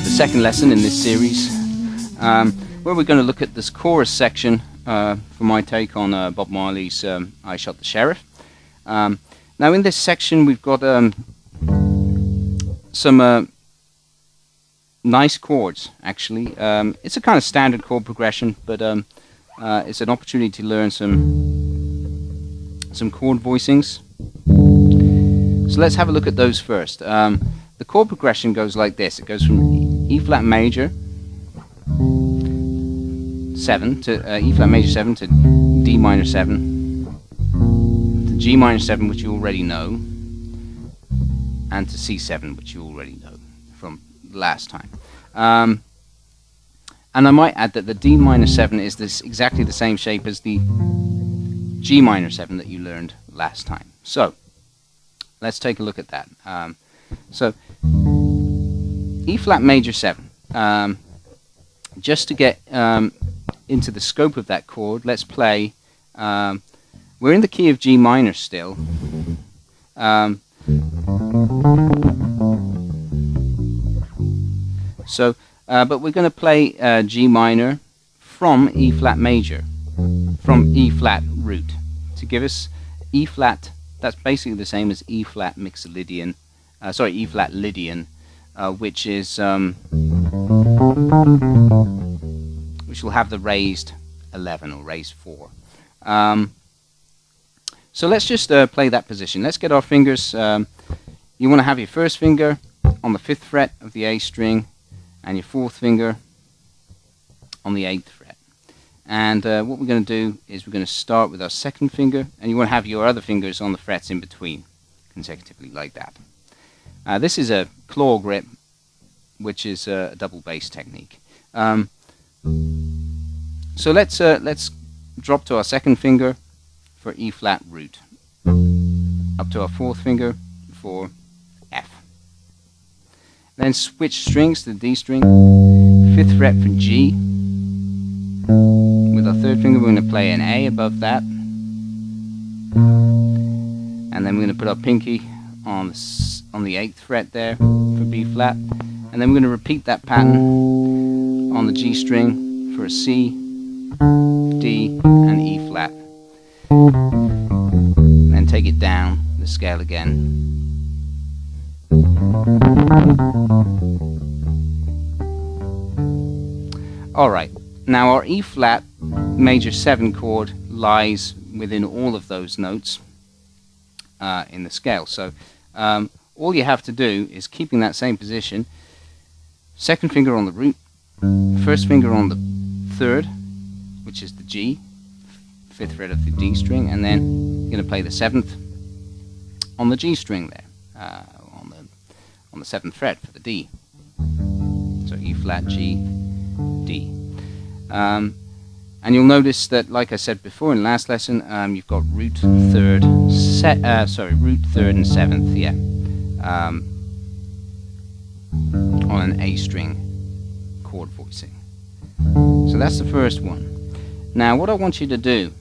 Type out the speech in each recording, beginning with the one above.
the second lesson in this series, where we're going to look at this chorus section for my take on Bob Marley's I Shot the Sheriff. Now in this section we've got some nice chords, actually. It's a kind of standard chord progression, but it's an opportunity to learn some chord voicings. So let's have a look at those first. The chord progression goes like this. It goes from E flat major 7 to E flat major 7 to D minor 7 to G minor 7, which you already know, and to C7, which you already know from last time. And I might add that the D minor 7 is exactly the same shape as the G minor 7 that you learned last time. So let's take a look at that. So E flat major 7. Just to get into the scope of that chord, let's play. We're in the key of G minor still. But we're going to play G minor from E flat major, from E flat root, to give us E flat. That's basically the same as E flat Mixolydian, E flat Lydian, which will have the raised 11 or raised 4. So let's just play that position. Let's get our fingers. You want to have your first finger on the 5th fret of the A string, and your 4th finger on the 8th fret. And what we're going to do is we're going to start with our 2nd finger, and you want to have your other fingers on the frets in between, consecutively, like that. This is a claw grip, which is a double bass technique. So let's drop to our 2nd finger for E flat root, up to our 4th finger for F. Then switch strings to the D string, 5th fret for G. With our 3rd finger, we're going to play an A above that, and then we're going to put our pinky on the 8th fret there for B flat, and then we're going to repeat that pattern on the G string for a C, D, and E flat. Then take it down the scale again. Alright, now our E flat major 7 chord lies within all of those notes in the scale. So all you have to do is, keeping that same position, 2nd finger on the root, 1st finger on the 3rd, which is the G, 5th fret of the D string, and then you're going to play the 7th on the G string there, on the 7th fret for the D. So E flat, G, D. And you'll notice that, like I said before in last lesson, you've got root 3rd, root 3rd and 7th, yeah, on an A string chord voicing. So that's the first one. Now what I want you to do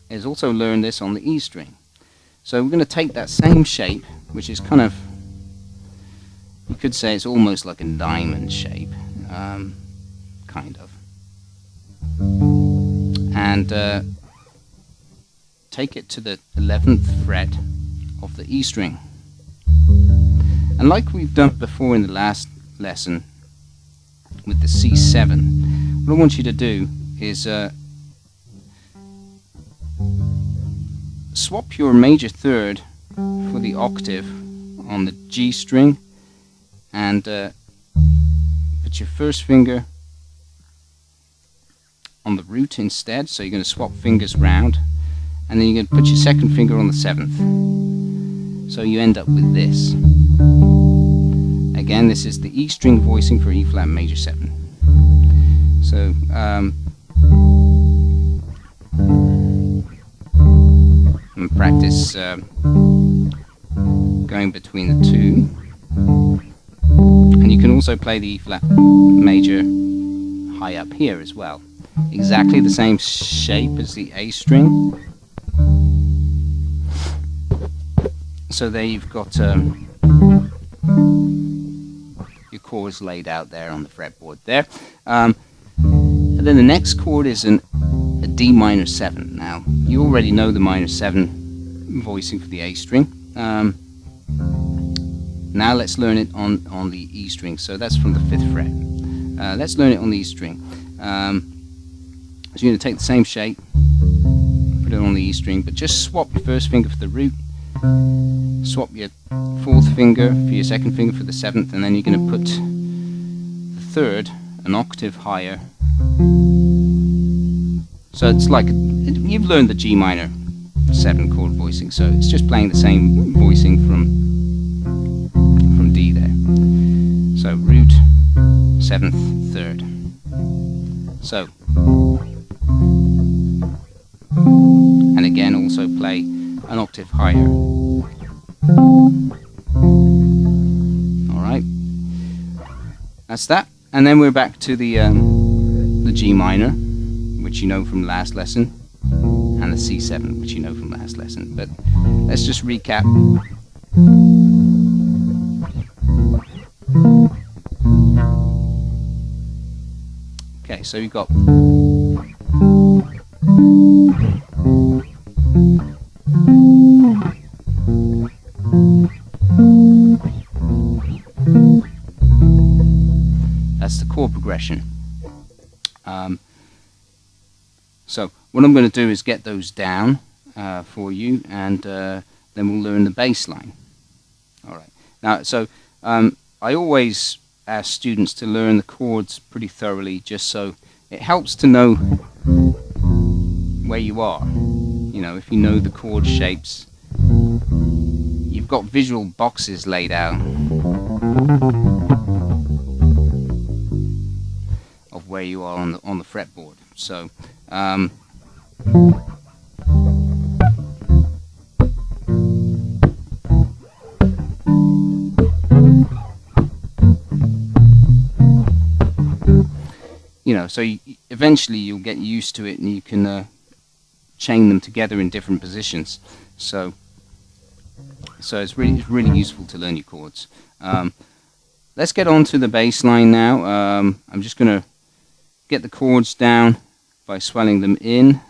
is also learn this on the E string. So we're going to take that same shape, which is kind of, you could say it's almost like a diamond shape, kind of, and take it to the 11th fret of the E string. And like we've done before in the last lesson with the C7, what I want you to do is swap your major 3rd for the octave on the G string, and put your 1st finger on the root instead. So you're going to swap fingers round, and then you're going to put your 2nd finger on the 7th. So you end up with this. Again, this is the E string voicing for E flat major 7. So and practice going between the two. And you can also play the E flat major high up here as well. Exactly the same shape as the A string. So there you've got your chords laid out there on the fretboard there. And then the next chord is a D minor 7. Now, you already know the minor 7 voicing for the A string. Now let's learn it on the E string. So that's from the 5th fret. Let's learn it on the E string. So you're going to take the same shape, put it on the E string, but just swap your first finger for the root, swap your 4th finger for your 2nd finger for the 7th, and then you're going to put the 3rd an octave higher. So it's like you've learned the G minor 7 chord voicing, so it's just playing the same voicing from D there. So root, 7th, 3rd. So, and again also play an octave higher. Alright, that's that. And then we're back to the G minor, which you know from last lesson, and the C7, which you know from last lesson. But let's just recap. Okay, so you've got that's the chord progression. So what I'm going to do is get those down for you, and then we'll learn the bass line. All right. Now, so I always ask students to learn the chords pretty thoroughly, just so it helps to know where you are. You know, if you know the chord shapes, you've got visual boxes laid out of where you are on the fretboard. So you know, so eventually you'll get used to it, and you can chain them together in different positions. So it's really useful to learn your chords. Let's get on to the bass line now. I'm just going to get the chords down by swelling them in.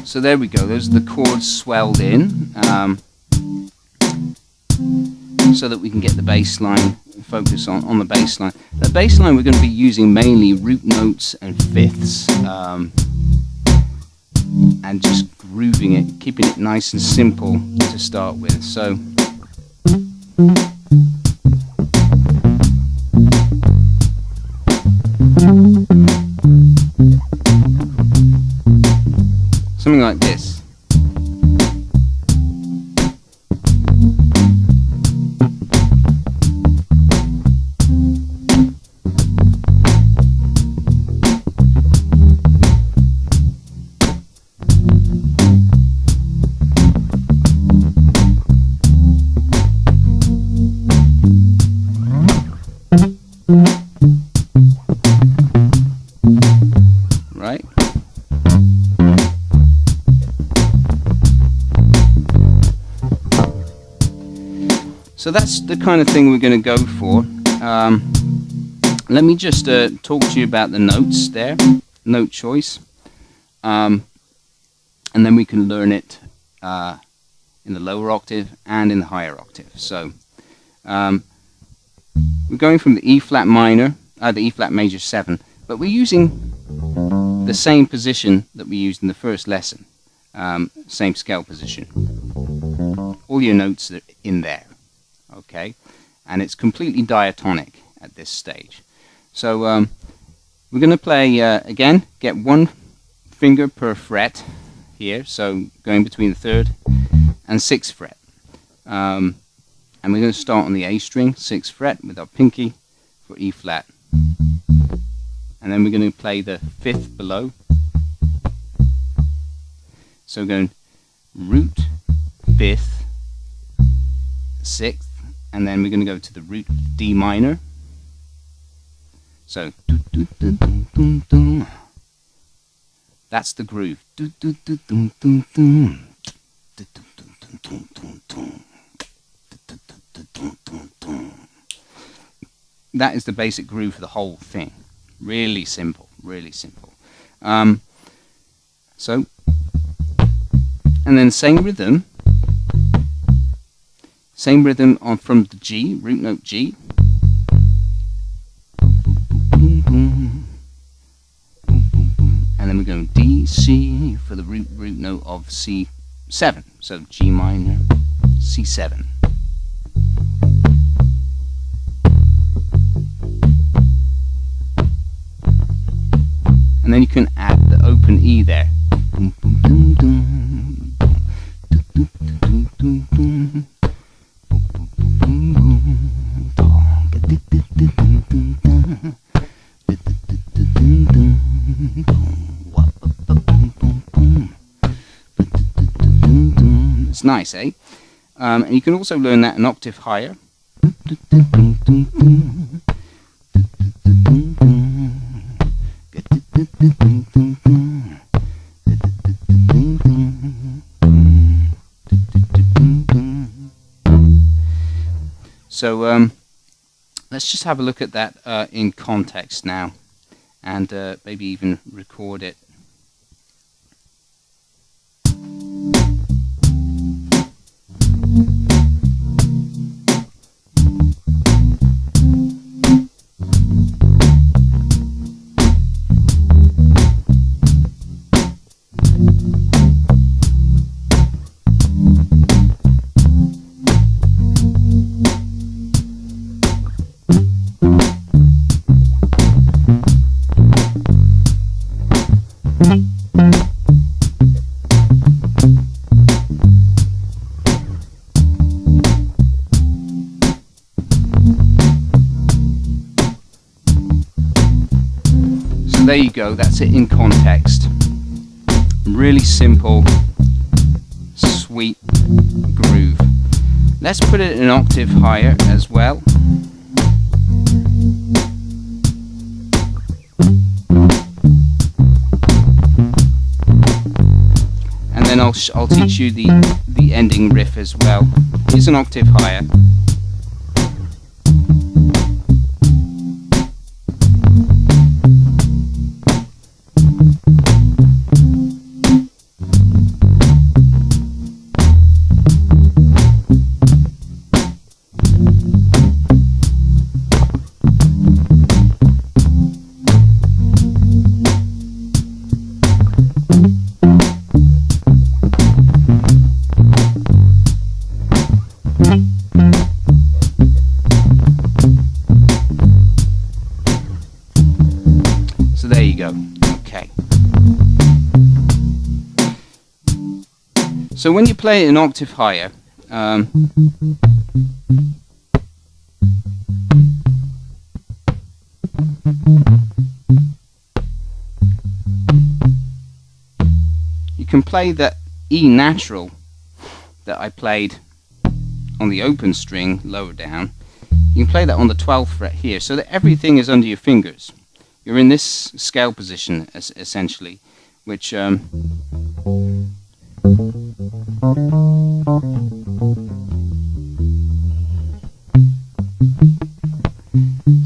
So there we go, those are the chords swelled in, so that we can get the bass line, focus on the bass line. The bass line we're going to be using mainly root notes and fifths, and just grooving it, keeping it nice and simple to start with. So something like this. Right? So that's the kind of thing we're going to go for. Let me just talk to you about the notes there, note choice, and then we can learn it in the lower octave and in the higher octave. So we're going from the E flat minor, the E flat major 7, but we're using the same position that we used in the first lesson, same scale position. All your notes are in there. Okay, and it's completely diatonic at this stage. So we're going to play again, get one finger per fret here, so going between the 3rd and 6th fret. And we're going to start on the A string, 6th fret, with our pinky for E flat. And then we're going to play the 5th below. So we're going root, 5th, 6th, and then we're going to go to the root D minor. So that's the groove. That is the basic groove for the whole thing. Really simple, really simple. So, and then same rhythm on from the G, root note G. And then we're going D, C for the root note of C7. So G minor, C7. And then you can add the open E there. It's nice, eh? And you can also learn that an octave higher. So let's just have a look at that in context now, and maybe even record it. There you go, that's it in context. Really simple, sweet groove. Let's put it an octave higher as well. And then I'll teach you the ending riff as well. Here's an octave higher. So there you go. Okay. So when you play it an octave higher, you can play that E natural that I played on the open string lower down. You can play that on the 12th fret here, so that everything is under your fingers. You're in this scale position essentially, which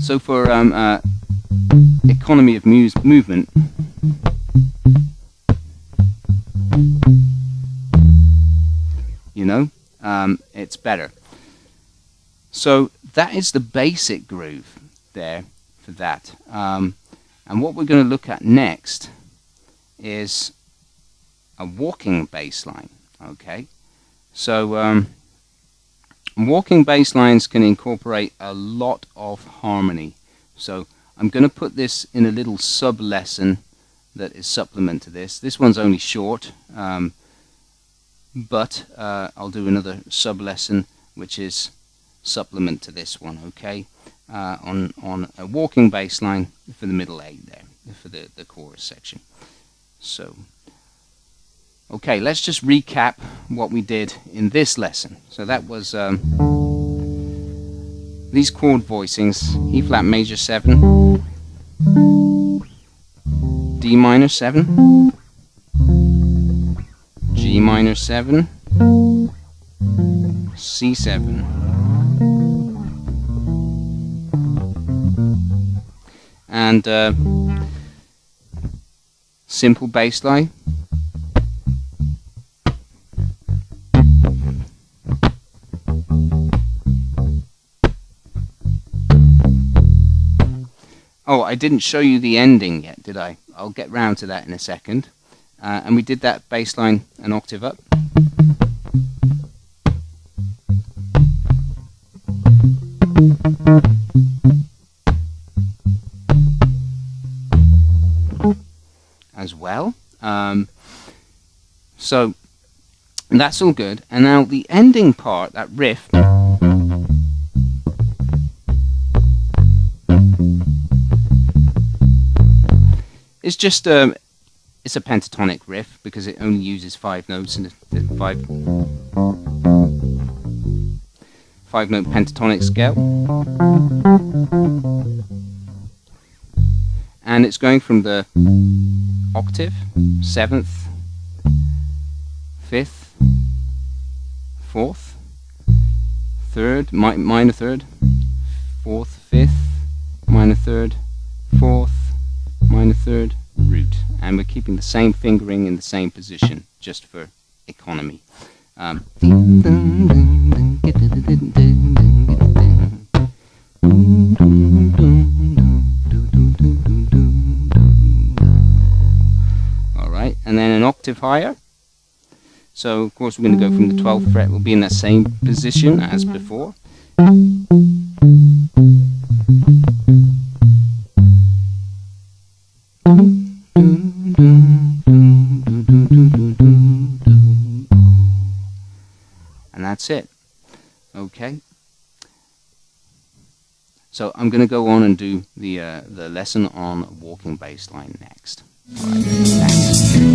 so for economy of movement, you know, it's better. So that is the basic groove there for that. And what we're going to look at next is a walking bass line. Okay, so walking bass lines can incorporate a lot of harmony. So I'm going to put this in a little sub lesson that is supplement to this. This one's only short, but I'll do another sub-lesson which is supplement to this one, okay, on a walking bass line for the middle 8 there, for the chorus section. So, okay, let's just recap what we did in this lesson. So that was these chord voicings: E flat major 7, D minor 7, G minor 7, C7, and simple bass line. Oh, I didn't show you the ending yet, did I? I'll get round to that in a second. And we did that bass line an octave up. As well. So that's all good. And now the ending part, that riff, it's just it's a pentatonic riff because it only uses 5 notes in a 5-note pentatonic scale, and it's going from the octave, 7th, 5th, 4th, 3rd, minor 3rd, 4th, 5th, minor 3rd, 4th, minor 3rd, root, and we're keeping the same fingering in the same position just for economy. Alright, and then an octave higher. So of course we're going to go from the 12th fret, we'll be in that same position as before. And that's it. Okay. So I'm going to go on and do the lesson on walking bass line next. All right, thanks.